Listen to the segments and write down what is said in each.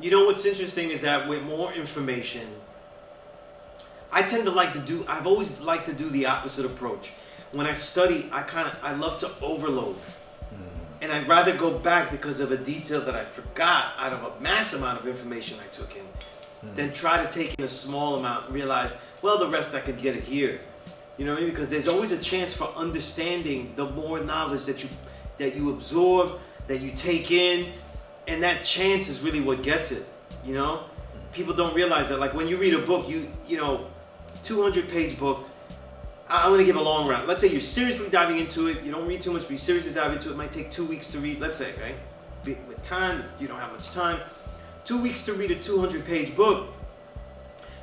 You know what's interesting is that with more information, I tend to I've always liked to do the opposite approach. When I study, I love to overload. And I'd rather go back because of a detail that I forgot out of a mass amount of information I took in, than try to take in a small amount and realize, well, the rest I could get it here. You know what I mean? Because there's always a chance for understanding the more knowledge that you absorb, that you take in, and that chance is really what gets it. You know, people don't realize that. Like when you read a book, you know, 200-page book. I'm going to give a long round. Let's say you're seriously diving into it. You don't read too much, but you seriously dive into it. It might take 2 weeks to read. Let's say, right? With time, you don't have much time. 2 weeks to read a 200-page book.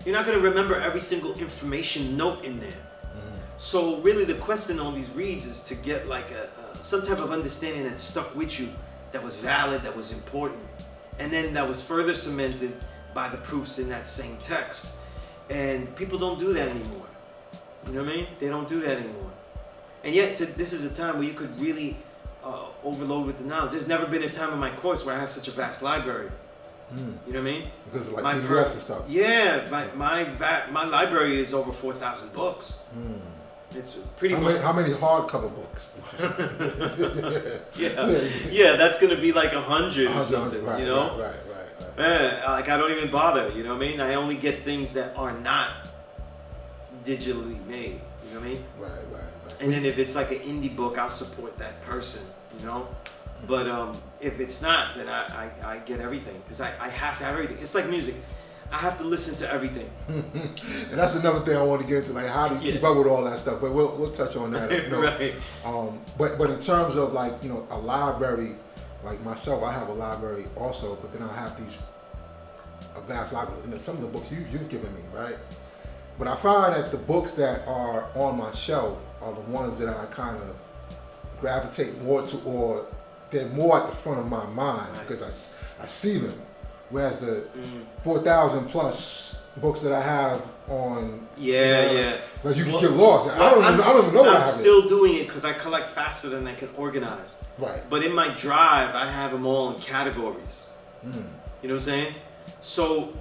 You're not going to remember every single information note in there. So really the question on these reads is to get like some type of understanding that stuck with you, that was valid, that was important, and then that was further cemented by the proofs in that same text. And people don't do that anymore. You know what I mean? They don't do that anymore. And yet this is a time where you could really overload with the knowledge. There's never been a time in my course where I have such a vast library. You know what I mean? Because of like PDFs and stuff. Yeah, my library is over 4,000 books. It's pretty much. How many hardcover books? yeah, that's gonna be like 100 or something. Right, you know? Right. Like I don't even bother. You know what I mean? I only get things that are not digitally made. You know what I mean? Right. And then if it's like an indie book, I'll support that person. You know? But if it's not, then I get everything because I have to have everything. It's like music. I have to listen to everything. And that's another thing I want to get into, like how do you keep up with all that stuff? But we'll touch on that. You know? Right. But in terms of like, you know, a library, like myself, I have a library also, but then I have a vast library. You know, some of the books you've given me, right? But I find that the books that are on my shelf are the ones that I kind of gravitate more to, or they're more at the front of my mind because I see them. Whereas the 4,000 plus books that I have on, like you can get lost. I don't even know what I have. I'm still doing it because I collect faster than I can organize. Right. But in my drive, I have them all in categories. You know what I'm saying? So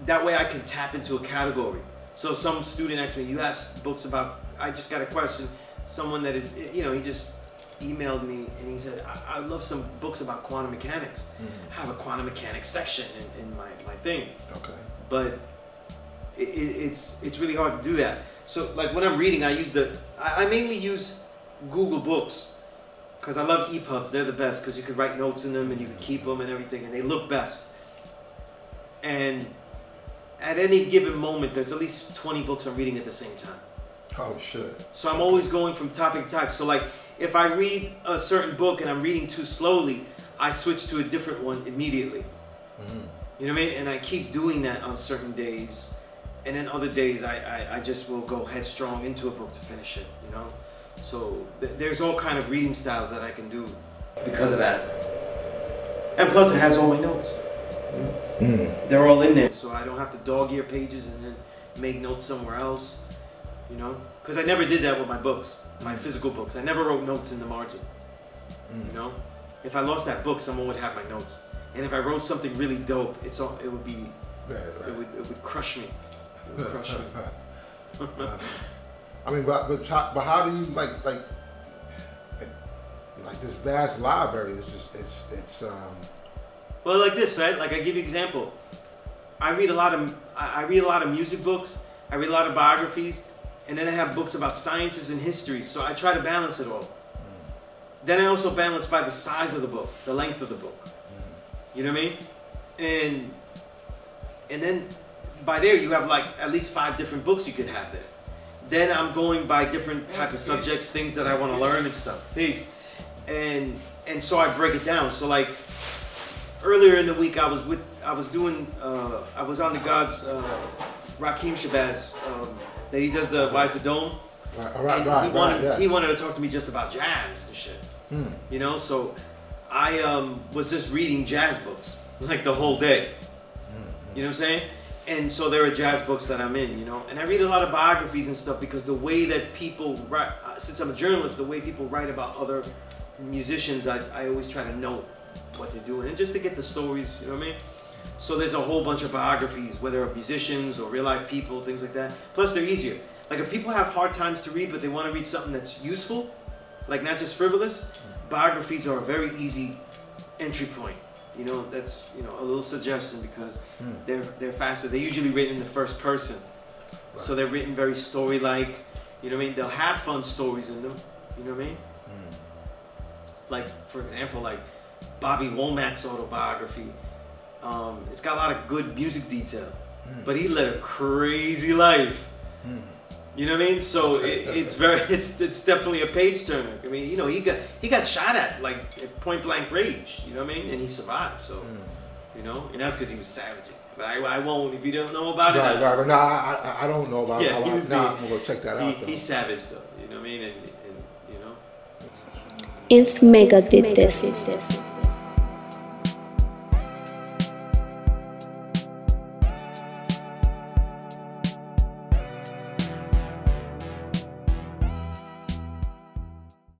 that way I can tap into a category. So if some student asks me, you have books about, I just got a question, someone that is, you know, he just emailed me and he said, I love some books about quantum mechanics. I have a quantum mechanics section in my thing. Okay. But it's really hard to do that. So like when I'm reading, I mainly use Google Books because I love EPUBs. They're the best because you could write notes in them and you can keep them and everything, and they look best. And at any given moment, there's at least 20 books I'm reading at the same time. Oh shit. So I'm always going from topic to topic. So like if I read a certain book and I'm reading too slowly, I switch to a different one immediately. You know what I mean? And I keep doing that on certain days. And then other days I just will go headstrong into a book to finish it, you know? So there's all kind of reading styles that I can do because of that. And plus it has all my notes. They're all in there, so I don't have to dog-ear pages and then make notes somewhere else, you know? Because I never did that with my books, my physical books. I never wrote notes in the margin, you know? If I lost that book, someone would have my notes. And if I wrote something really dope, it would be, it would crush me. It would crush me. I mean, but how do you like this vast library? It's Well, like this, right? Like I give you an example. I read a lot of music books. I read a lot of biographies, and then I have books about sciences and history. So I try to balance it all. Then I also balance by the size of the book, the length of the book. You know what I mean? And then by there you have like at least 5 different books you could have there. Then I'm going by different type of subjects, things that I want to learn and stuff. Peace. And so I break it down. So like earlier in the week I was on the God's Rakim Shabazz that he does the Why is the Dome. He wanted to talk to me just about jazz and shit. You know, so I was just reading jazz books like the whole day. You know what I'm saying? And so there are jazz books that I'm in, you know, and I read a lot of biographies and stuff because the way that people write, since I'm a journalist, the way people write about other musicians, I always try to know what they're doing and just to get the stories, you know what I mean? So there's a whole bunch of biographies, whether of musicians or real life people, things like that. Plus they're easier. Like if people have hard times to read, but they want to read something that's useful, like not just frivolous, biographies are a very easy entry point. You know, that's, you know, a little suggestion because they're faster. They're usually written in the first person. Right. So they're written very story-like. You know what I mean? They'll have fun stories in them. You know what I mean? Like, for example, like Bobby Womack's autobiography. It's got a lot of good music detail, but he led a crazy life. You know what I mean? So it's definitely a page turner. I mean, you know, he got shot at like at point blank range. You know what I mean? And he survived. So, you know, and that's because he was savage. But I won't if you don't know about it. Right. No, I don't know about it. Yeah, I'm gonna go check that out. He's savage though. You know what I mean? And you know. If Mecca did this.